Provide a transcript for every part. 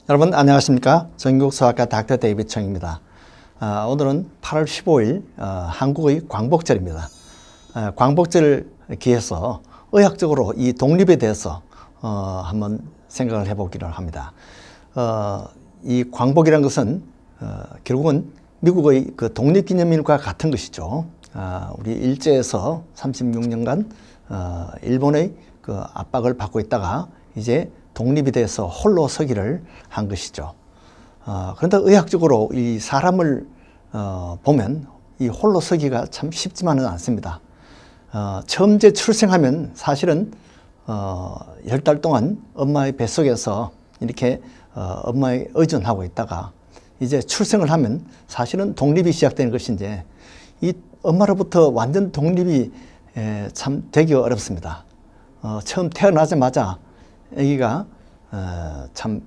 여러분 안녕하십니까? 전국소아과 닥터 데이비드 청입니다. 오늘은 8월 15일 한국의 광복절입니다. 광복절을 기해서 의학적으로 이 독립에 대해서 한번 생각을 해보기를 합니다. 이 광복이라는 것은 결국은 미국의 그 독립기념일과 같은 것이죠. 우리 일제에서 36년간 일본의 그 압박을 받고 있다가 이제 독립에 대해서 홀로 서기를 한 것이죠. 그런데 의학적으로 이 사람을 보면 이 홀로 서기가 참 쉽지만은 않습니다. 처음 이제 출생하면 사실은 10달 동안 엄마의 뱃속에서 이렇게 엄마에 의존하고 있다가 이제 출생을 하면 사실은 독립이 시작되는 것인데 이 엄마로부터 완전 독립이 참 되기 어렵습니다. 처음 태어나자마자 아기가 참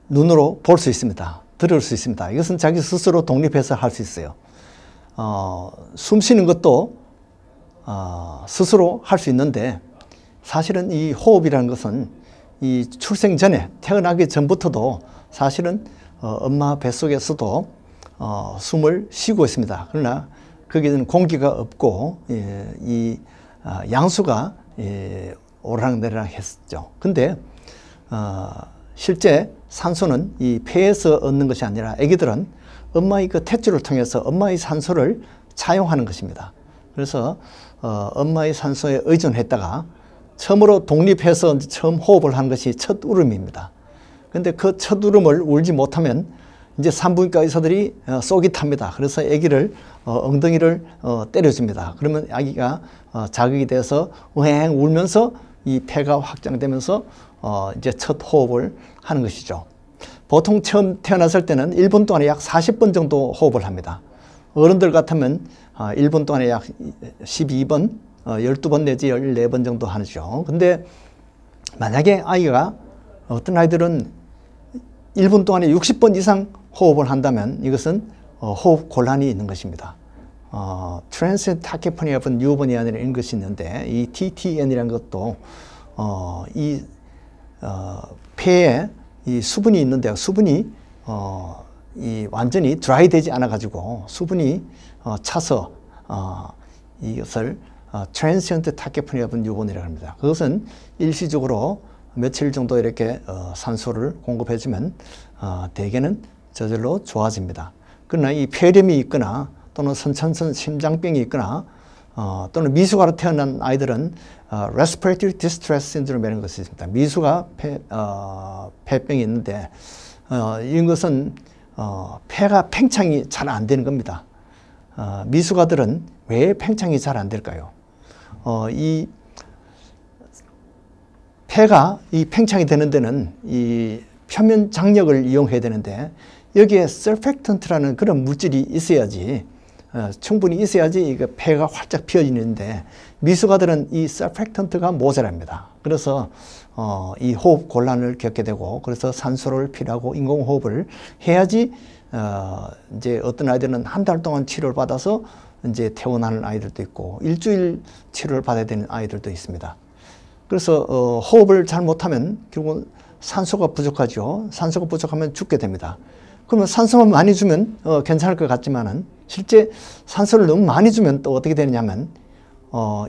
눈으로 볼 수 있습니다. 들을 수 있습니다. 이것은 자기 스스로 독립해서 할 수 있어요. 숨 쉬는 것도 스스로 할 수 있는데 사실은 이 호흡이라는 것은 이 출생 전에 태어나기 전부터도 사실은 엄마 뱃속에서도 숨을 쉬고 있습니다. 그러나 거기에는 공기가 없고 이 양수가 오르락내리락 했죠. 근데 실제 산소는 이 폐에서 얻는 것이 아니라 아기들은 엄마의 그 탯줄을 통해서 엄마의 산소를 차용하는 것입니다. 그래서 엄마의 산소에 의존했다가 처음으로 독립해서 처음 호흡을 한 것이 첫 울음입니다. 근데 그 첫 울음을 울지 못하면 이제 산부인과 의사들이 쏘기 탑니다. 그래서 아기를 엉덩이를 때려줍니다. 그러면 아기가 자극이 돼서 으행 울면서 이 폐가 확장되면서 이제 첫 호흡을 하는 것이죠. 보통 처음 태어났을 때는 1분 동안에 약 40번 정도 호흡을 합니다. 어른들 같으면 1분 동안에 약 12번, 12번 내지 14번 정도 하죠. 근데 만약에 아이가 어떤 아이들은 1분 동안에 60번 이상 호흡을 한다면 이것은 호흡 곤란이 있는 것입니다. Transient Tachypnea of Pneumonia라는 것이 있는데 이 TTN이라는 것도 이 폐에 이 수분이 있는데 수분이 이 완전히 드라이 되지 않아 가지고 수분이 차서 이것을 Transient Tachypnea of Pneumonia라고 합니다. 그것은 일시적으로 며칠 정도 이렇게 산소를 공급해 주면 대개는 저절로 좋아집니다. 그러나 이 폐렴이 있거나 또는 선천성 심장병이 있거나 또는 미숙아로 태어난 아이들은 Respiratory Distress Syndrome이라는 것이 있습니다. 미숙아 폐병이 있는데 이런 것은 폐가 팽창이 잘 안 되는 겁니다. 미숙아들은 왜 팽창이 잘 안 될까요? 이 폐가 이 팽창이 되는 데는 이 표면 장력을 이용해야 되는데 여기에 서펙턴트라는 그런 물질이 있어야지 충분히 있어야지 이거 폐가 활짝 피어지는데 미숙아들은 이 서펙턴트가 모자랍니다. 그래서 이 호흡 곤란을 겪게 되고 그래서 산소를 필요하고 인공호흡을 해야지 이제 어떤 아이들은 한 달 동안 치료를 받아서 이제 퇴원하는 아이들도 있고 일주일 치료를 받아야 되는 아이들도 있습니다. 그래서 호흡을 잘 못하면 결국은 산소가 부족하죠. 산소가 부족하면 죽게 됩니다. 그러면 산소만 많이 주면 괜찮을 것 같지만은 실제 산소를 너무 많이 주면 또 어떻게 되느냐면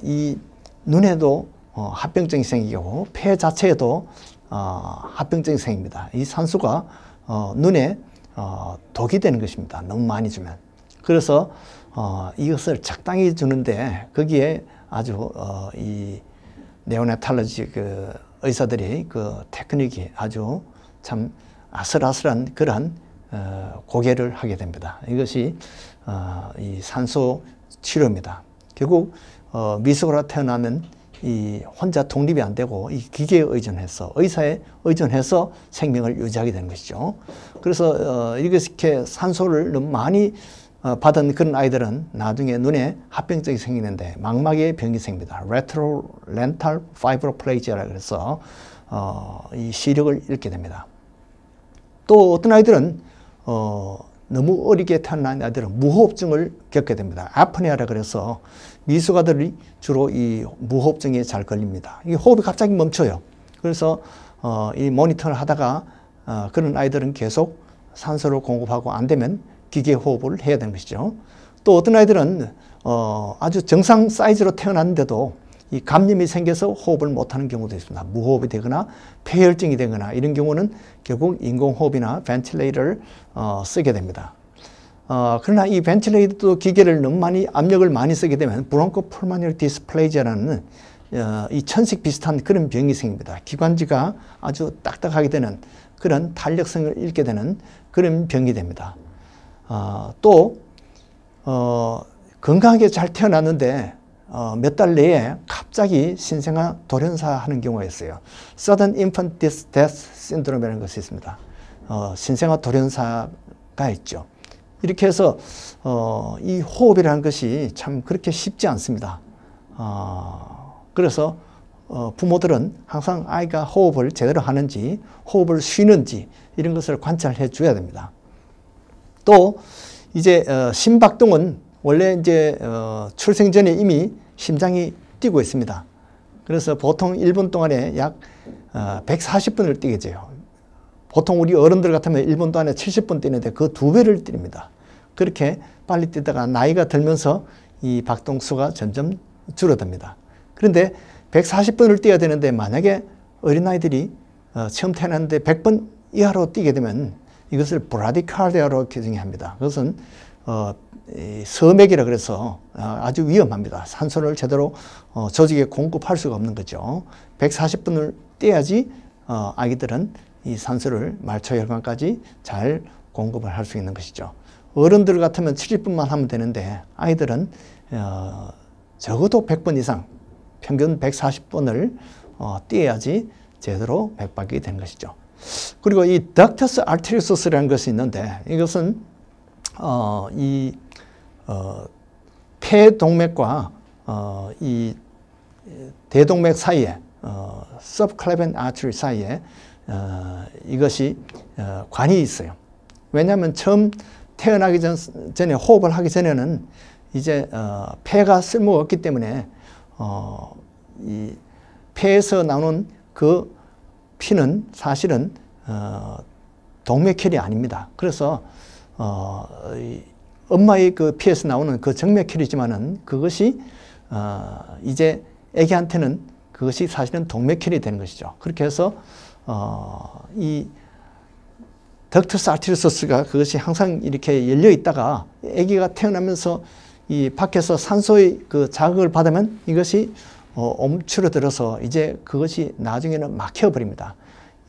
이 눈에도 합병증이 생기고 폐 자체에도 합병증이 생깁니다. 이 산소가 눈에 독이 되는 것입니다. 너무 많이 주면. 그래서 이것을 적당히 주는데 거기에 아주 이 네오네탈러지 그 의사들이 그 테크닉이 아주 참 아슬아슬한 그러한 고개를 하게 됩니다. 이것이 이 산소 치료입니다. 결국 미숙아로 태어나면 이 혼자 독립이 안 되고 이 기계에 의존해서 의사에 의존해서 생명을 유지하게 되는 것이죠. 그래서 이렇게 산소를 너무 많이 받은 그런 아이들은 나중에 눈에 합병증이 생기는데 망막에 병이 생깁니다. Retrolental Fibroplasia라고 해서 이 시력을 잃게 됩니다. 또 어떤 아이들은 너무 어리게 태어난 아이들은 무호흡증을 겪게 됩니다. 아프니아라 그래서 미숙아들이 주로 이 무호흡증에 잘 걸립니다. 이 호흡이 갑자기 멈춰요. 그래서 이 모니터를 하다가 그런 아이들은 계속 산소를 공급하고 안 되면 기계 호흡을 해야 되는 것이죠. 또 어떤 아이들은 아주 정상 사이즈로 태어났는데도 이 감염이 생겨서 호흡을 못하는 경우도 있습니다. 무호흡이 되거나 폐혈증이 되거나 이런 경우는 결국 인공호흡이나 벤틸레이터를 쓰게 됩니다. 그러나 이 벤틸레이터 기계를 너무 많이 압력을 많이 쓰게 되면 브론코 폴모너리 디스플레이지아라는 이 천식 비슷한 그런 병이 생깁니다. 기관지가 아주 딱딱하게 되는 그런 탄력성을 잃게 되는 그런 병이 됩니다. 또 건강하게 잘 태어났는데 몇 달 내에 갑자기 신생아 돌연사하는 경우가 있어요. Sudden Infant Death Syndrome이라는 것이 있습니다. 신생아 돌연사가 있죠. 이렇게 해서 이 호흡이라는 것이 참 그렇게 쉽지 않습니다. 그래서 부모들은 항상 아이가 호흡을 제대로 하는지 호흡을 쉬는지 이런 것을 관찰해 줘야 됩니다. 또 이제 심박동은 원래 이제 출생 전에 이미 심장이 뛰고 있습니다. 그래서 보통 1분 동안에 약 140분을 뛰게 돼요. 보통 우리 어른들 같으면 1분 동안에 70분 뛰는데 그 2배를 뛰립니다. 그렇게 빨리 뛰다가 나이가 들면서 이 박동수가 점점 줄어듭니다. 그런데 140분을 뛰어야 되는데 만약에 어린아이들이 처음 태어났는데 100분 이하로 뛰게 되면 이것을 브라디카르디아로 규정합니다. 그것은 서맥이라 그래서 아주 위험합니다. 산소를 제대로 조직에 공급할 수가 없는 거죠. 140분을 뛰어야지 아기들은 이 산소를 말초혈관까지 잘 공급을 할 수 있는 것이죠. 어른들 같으면 70분만 하면 되는데 아이들은 적어도 100분 이상 평균 140분을 뛰어야지 제대로 백박이 되는 것이죠. 그리고 이 덕터스 아르테리오스라는 것이 있는데 이것은 폐동맥과 이 대동맥 사이에 subclavian artery 사이에 이것이 관이 있어요. 왜냐하면 처음 태어나기 전에 호흡을 하기 전에는 이제 폐가 쓸모가 없기 때문에 이 폐에서 나오는 그 피는 사실은 동맥혈이 아닙니다. 그래서 엄마의 그 피에서 나오는 그 정맥혈이지만은 그것이 이제 아기한테는 그것이 사실은 동맥혈이 되는 것이죠. 그렇게 해서 이 덕터스 아르테리오스가 그것이 항상 이렇게 열려 있다가 아기가 태어나면서 이 밖에서 산소의 그 자극을 받으면 이것이 움츠러들어서 이제 그것이 나중에는 막혀버립니다.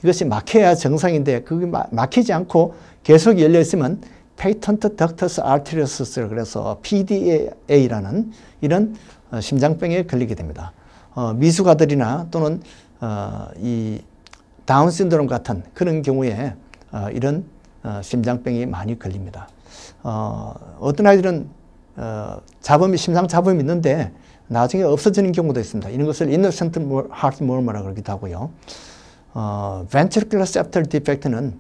이것이 막혀야 정상인데 그게 막히지 않고 계속 열려 있으면 페이턴트 덕터스 아르테리오스를 그래서 PDA라는 이런 심장병에 걸리게 됩니다. 미숙아들이나 또는 이 다운 신드롬 같은 그런 경우에 이런 심장병이 많이 걸립니다. 어떤 아이들은 심장 잡음이 있는데 나중에 없어지는 경우도 있습니다. 이런 것을 innocent heart murmur라고 그러기도 하고요. ventricular septal defect는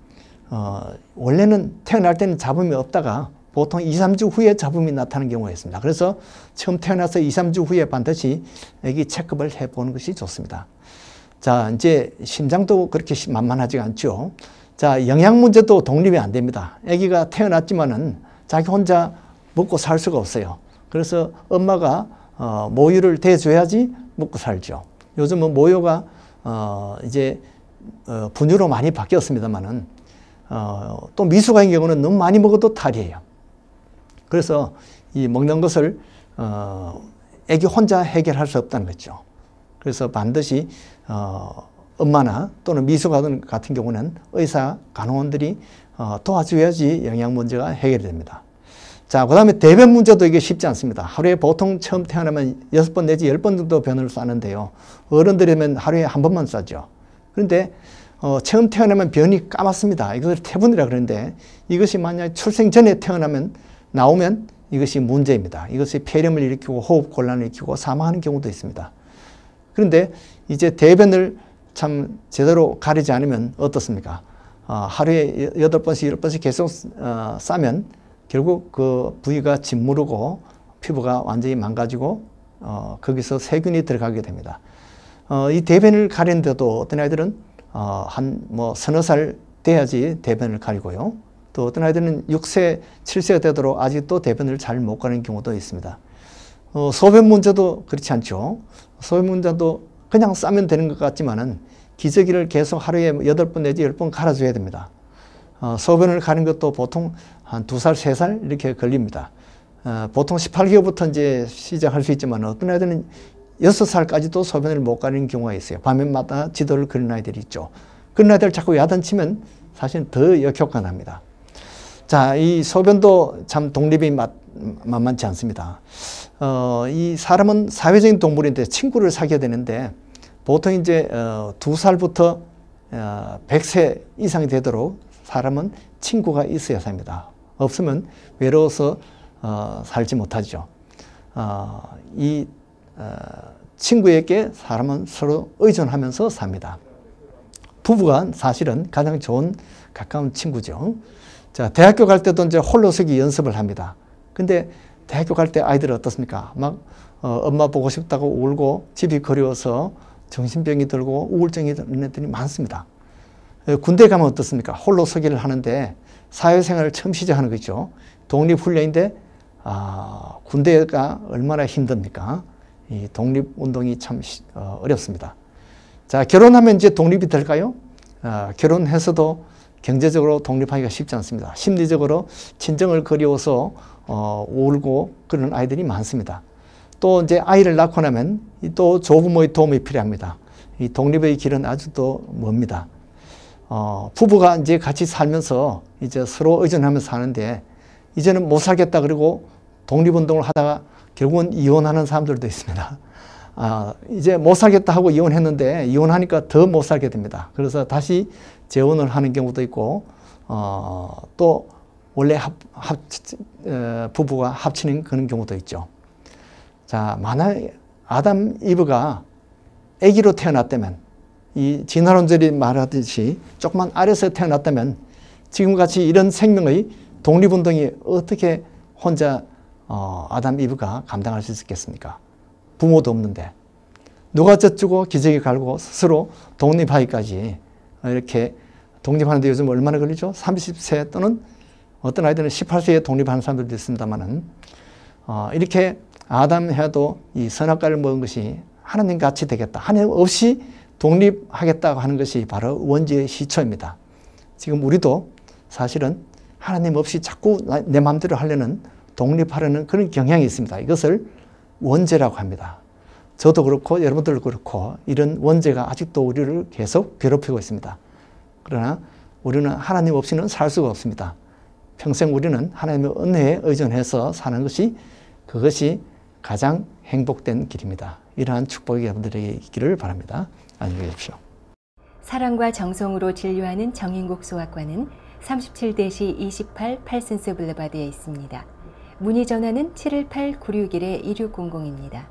원래는 태어날 때는 잡음이 없다가 보통 2, 3주 후에 잡음이 나타나는 경우가 있습니다. 그래서 처음 태어나서 2, 3주 후에 반드시 아기 체크업을 해보는 것이 좋습니다. 자, 이제 심장도 그렇게 만만하지가 않죠. 자, 영양 문제도 독립이 안 됩니다. 아기가 태어났지만은 자기 혼자 먹고 살 수가 없어요. 그래서 엄마가 모유를 대줘야지 먹고 살죠. 요즘은 모유가 이제 분유로 많이 바뀌었습니다만은 또 미숙아인 경우는 너무 많이 먹어도 탈이에요. 그래서 이 먹는 것을 아기 혼자 해결할 수 없다는 거죠. 그래서 반드시 엄마나 또는 미숙아들 같은 경우는 의사, 간호원들이 도와줘야지 영양 문제가 해결됩니다. 자, 그 다음에 대변 문제도 이게 쉽지 않습니다. 하루에 보통 처음 태어나면 6번 내지 10번 정도 변을 싸는데요. 어른들이면 하루에 한 번만 싸죠. 그런데 처음 태어나면 변이 까맣습니다. 이것을 태분이라 그러는데 이것이 만약 출생 전에 나오면 이것이 문제입니다. 이것이 폐렴을 일으키고 호흡 곤란을 일으키고 사망하는 경우도 있습니다. 그런데 이제 대변을 참 제대로 가리지 않으면 어떻습니까? 하루에 8번씩, 10번씩 계속 싸면 결국 그 부위가 짓무르고 피부가 완전히 망가지고 거기서 세균이 들어가게 됩니다. 이 대변을 가리는데도 어떤 아이들은 한 서너 살 돼야지 대변을 가리고요. 또 어떤 아이들은 6세, 7세가 되도록 아직도 대변을 잘 못 가리는 경우도 있습니다. 소변 문제도 그렇지 않죠. 소변 문제도 그냥 싸면 되는 것 같지만은 기저귀를 계속 하루에 8번 내지 10번 갈아줘야 됩니다. 소변을 가는 것도 보통 한 2살, 3살 이렇게 걸립니다. 보통 18개월부터 이제 시작할 수 있지만 어떤 아이들은 6살까지도 소변을 못 가리는 경우가 있어요. 밤에마다 지도를 그리는 아이들이 있죠. 그런 아이들 자꾸 야단치면 사실은 더 역효과가 납니다. 자, 이 소변도 참 독립이 만만치 않습니다. 이 사람은 사회적인 동물인데 친구를 사귀어야 되는데 보통 이제 2살부터 100세 이상이 되도록 사람은 친구가 있어야 삽니다. 없으면 외로워서 살지 못하죠. 이 친구에게 사람은 서로 의존하면서 삽니다. 부부가 사실은 가장 좋은 가까운 친구죠. 자, 대학교 갈 때도 이제 홀로서기 연습을 합니다. 근데 대학교 갈 때 아이들은 어떻습니까? 막 엄마 보고 싶다고 울고 집이 그리워서 정신병이 들고 우울증이 드는 애들이 많습니다. 군대 가면 어떻습니까? 홀로서기를 하는데 사회생활을 처음 시작하는 거죠. 독립훈련인데 군대가 얼마나 힘듭니까? 이 독립운동이 참 어렵습니다. 자, 결혼하면 이제 독립이 될까요? 결혼해서도 경제적으로 독립하기가 쉽지 않습니다. 심리적으로 친정을 그리워서 울고 그런 아이들이 많습니다. 또 이제 아이를 낳고 나면 또 조부모의 도움이 필요합니다. 이 독립의 길은 아주 또 멉니다. 부부가 이제 같이 살면서 이제 서로 의존하면서 사는데 이제는 못 살겠다 그러고 독립운동을 하다가 결국은 이혼하는 사람들도 있습니다. 이제 못 살겠다 하고 이혼했는데 이혼하니까 더 못 살게 됩니다. 그래서 다시 재혼을 하는 경우도 있고 또 원래 부부가 합치는 그런 경우도 있죠. 자, 만약 아담 이브가 아기로 태어났다면 이 진화론자들이 말하듯이 조금만 아래서 태어났다면 지금같이 이런 생명의 독립운동이 어떻게 혼자 아담 이브가 감당할 수 있겠습니까? 부모도 없는데 누가 젖주고 기저귀 갈고 스스로 독립하기까지 이렇게 독립하는데 요즘 얼마나 걸리죠? 30세 또는 어떤 아이들은 18세에 독립하는 사람들도 있습니다만은 이렇게 아담해도 이 선악과를 먹은 것이 하나님 같이 되겠다. 하나님 없이 독립하겠다고 하는 것이 바로 원죄의 시초입니다. 지금 우리도 사실은 하나님 없이 자꾸 내 마음대로 하려는 독립하려는 그런 경향이 있습니다. 이것을 원죄라고 합니다. 저도 그렇고 여러분들도 그렇고 이런 원죄가 아직도 우리를 계속 괴롭히고 있습니다. 그러나 우리는 하나님 없이는 살 수가 없습니다. 평생 우리는 하나님의 은혜에 의존해서 사는 것이 그것이 가장 행복된 길입니다. 이러한 축복이 여러분들에게 있기를 바랍니다. 안녕히 계십시오. 사랑과 정성으로 진료하는 정인국 소아과는 37-28 팔슨스 블루바드에 있습니다. 문의 전화는 718-961-2600입니다.